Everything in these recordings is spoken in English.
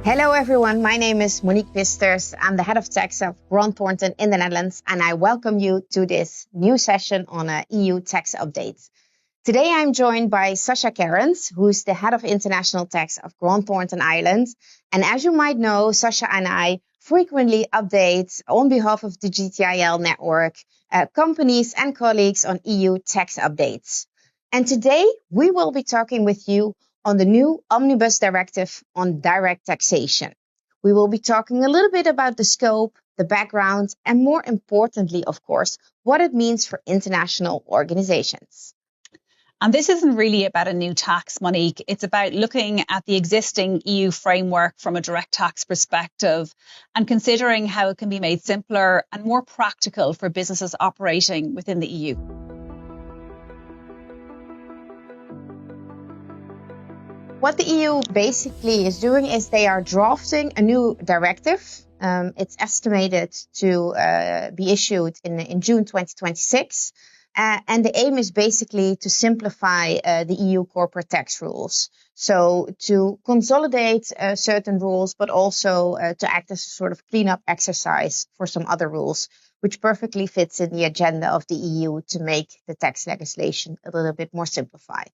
Hello everyone, my name is Monique Pisters. I'm the head of tax of Grant Thornton in the Netherlands, and I welcome you to this new session on EU tax updates. Today I'm joined by Sasha Kerins, who's the head of international tax of Grant Thornton Ireland. And as you might know, Sasha and I frequently update on behalf of the GTIL network, companies and colleagues on EU tax updates. And today we will be talking with you on the new Omnibus Directive on direct taxation. We will be talking a little bit about the scope, the background, and more importantly, of course, what it means for international organizations. And this isn't really about a new tax, Monique. It's about looking at the existing EU framework from a direct tax perspective and considering how it can be made simpler and more practical for businesses operating within the EU. What the EU basically is doing is they are drafting a new directive. It's estimated to be issued in June 2026. And the aim is basically to simplify the EU corporate tax rules. So to consolidate certain rules, but also to act as a sort of cleanup exercise for some other rules, which perfectly fits in the agenda of the EU to make the tax legislation a little bit more simplified.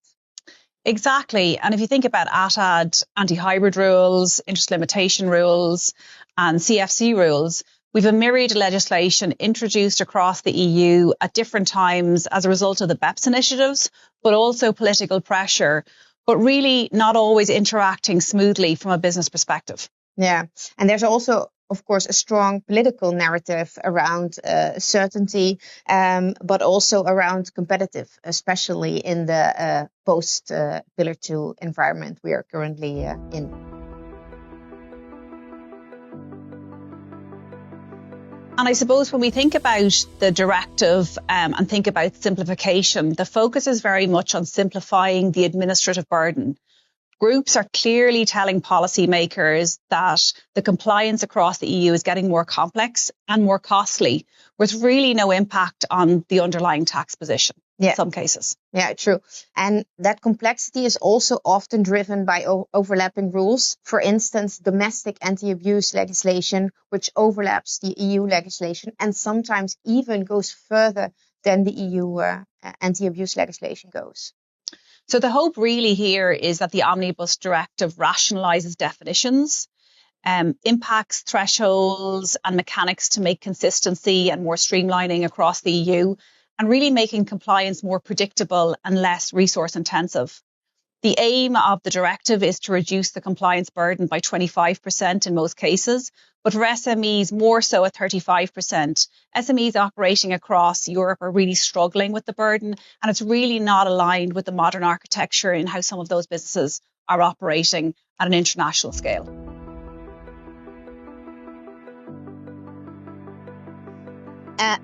Exactly. And if you think about ATAD, anti-hybrid rules, interest limitation rules, and CFC rules, we've a myriad of legislation introduced across the EU at different times as a result of the BEPS initiatives, but also political pressure, but really not always interacting smoothly from a business perspective. Yeah. And there's also, of course, a strong political narrative around certainty, but also around competitive, especially in the post Pillar 2 environment we are currently in. And I suppose when we think about the directive and think about simplification, the focus is very much on simplifying the administrative burden. Groups are clearly telling policymakers that the compliance across the EU is getting more complex and more costly, with really no impact on the underlying tax position in some cases. Yeah, true. And that complexity is also often driven by overlapping rules. For instance, domestic anti-abuse legislation, which overlaps the EU legislation and sometimes even goes further than the EU anti-abuse legislation goes. So the hope really here is that the Omnibus Directive rationalises definitions, impacts thresholds and mechanics to make consistency and more streamlining across the EU, and really making compliance more predictable and less resource intensive. The aim of the directive is to reduce the compliance burden by 25% in most cases, but for SMEs more so at 35%. SMEs operating across Europe are really struggling with the burden, and it's really not aligned with the modern architecture in how some of those businesses are operating at an international scale.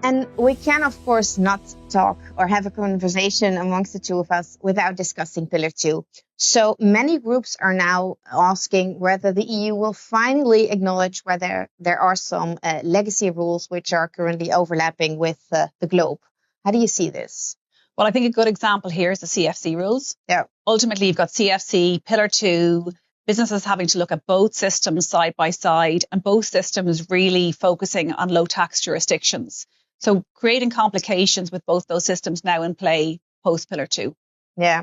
And we can, of course, not talk or have a conversation amongst the two of us without discussing Pillar 2. So many groups are now asking whether the EU will finally acknowledge whether there are some legacy rules which are currently overlapping with the globe. How do you see this? Well, I think a good example here is the CFC rules. Yeah. Ultimately, you've got CFC, Pillar 2, businesses having to look at both systems side by side, and both systems really focusing on low tax jurisdictions. So creating complications with both those systems now in play post Pillar 2. Yeah.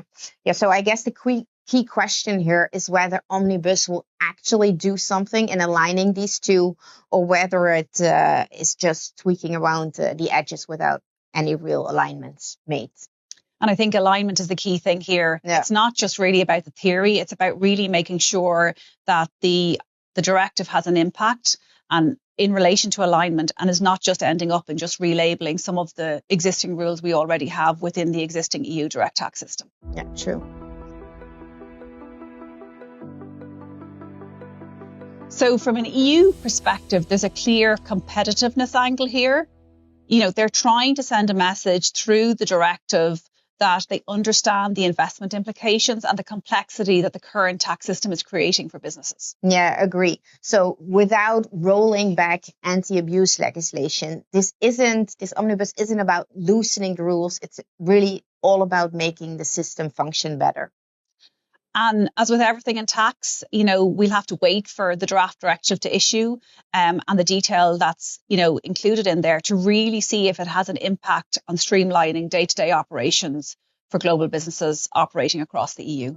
So I guess the key question here is whether Omnibus will actually do something in aligning these two, or whether it is just tweaking around the edges without any real alignments made. And I think alignment is the key thing here. Yeah. It's not just really about the theory. It's about really making sure that the directive has an impact and in relation to alignment, and is not just ending up in just relabeling some of the existing rules we already have within the existing EU direct tax system. Yeah, true. So from an EU perspective, there's a clear competitiveness angle here. They're trying to send a message through the directive that they understand the investment implications and the complexity that the current tax system is creating for businesses. Yeah, agree. So without rolling back anti-abuse legislation, this omnibus isn't about loosening the rules. It's really all about making the system function better. And as with everything in tax, we'll have to wait for the draft directive to issue and the detail that's, included in there to really see if it has an impact on streamlining day-to-day operations for global businesses operating across the EU.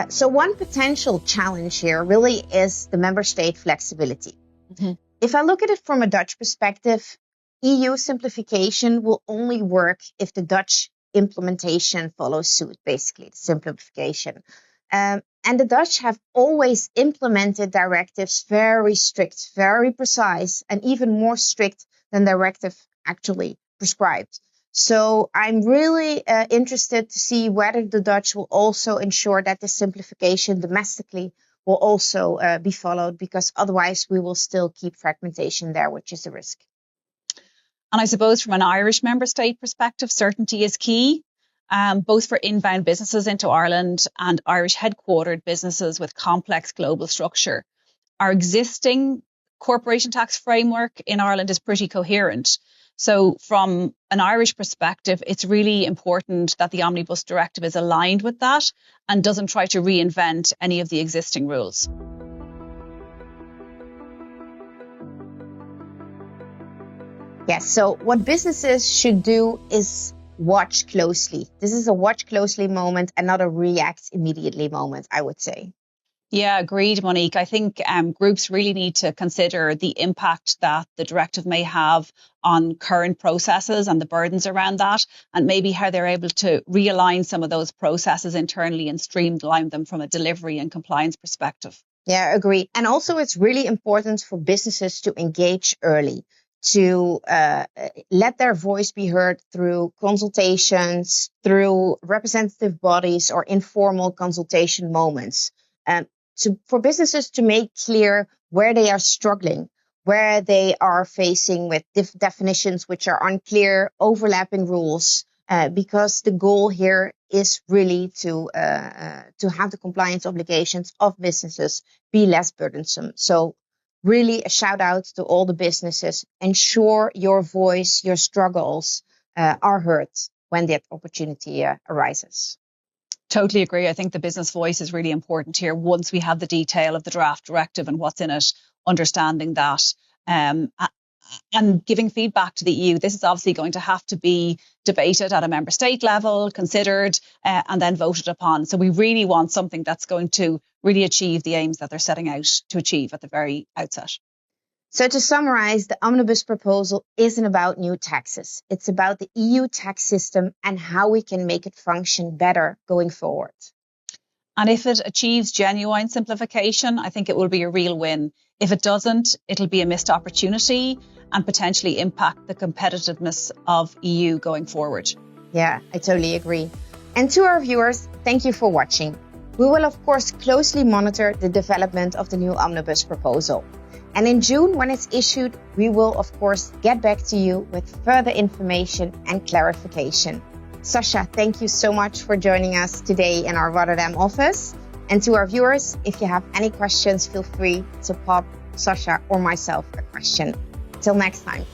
So one potential challenge here really is the member state flexibility. Mm-hmm. If I look at it from a Dutch perspective, EU simplification will only work if the Dutch implementation follows suit, basically, the simplification. And the Dutch have always implemented directives very strict, very precise, and even more strict than directive actually prescribed. So I'm really interested to see whether the Dutch will also ensure that the simplification domestically will also be followed, because otherwise we will still keep fragmentation there, which is a risk. And I suppose from an Irish member state perspective, certainty is key, both for inbound businesses into Ireland and Irish headquartered businesses with complex global structure. Our existing corporation tax framework in Ireland is pretty coherent. So from an Irish perspective, it's really important that the Omnibus Directive is aligned with that and doesn't try to reinvent any of the existing rules. Yes, so what businesses should do is watch closely. This is a watch closely moment and not a react immediately moment, I would say. Yeah, agreed, Monique. I think groups really need to consider the impact that the directive may have on current processes and the burdens around that, and maybe how they're able to realign some of those processes internally and streamline them from a delivery and compliance perspective. Yeah, agree. And also it's really important for businesses to engage early, to let their voice be heard through consultations, through representative bodies or informal consultation moments. For businesses to make clear where they are struggling, where they are facing with definitions which are unclear, overlapping rules, because the goal here is really to have the compliance obligations of businesses be less burdensome. So really a shout out to all the businesses. Ensure your voice, your struggles are heard when that opportunity arises. Totally agree. I think the business voice is really important here. Once we have the detail of the draft directive and what's in it, understanding that and giving feedback to the EU. This is obviously going to have to be debated at a member state level, considered and then voted upon. So we really want something that's going to really achieve the aims that they're setting out to achieve at the very outset. So to summarize, the omnibus proposal isn't about new taxes. It's about the EU tax system and how we can make it function better going forward. And if it achieves genuine simplification, I think it will be a real win. If it doesn't, it'll be a missed opportunity and potentially impact the competitiveness of EU going forward. Yeah, I totally agree. And to our viewers, thank you for watching. We will, of course, closely monitor the development of the new omnibus proposal. And in June, when it's issued, we will, of course, get back to you with further information and clarification. Sasha, thank you so much for joining us today in our Rotterdam office. And to our viewers, if you have any questions, feel free to pop Sasha or myself a question. Till next time.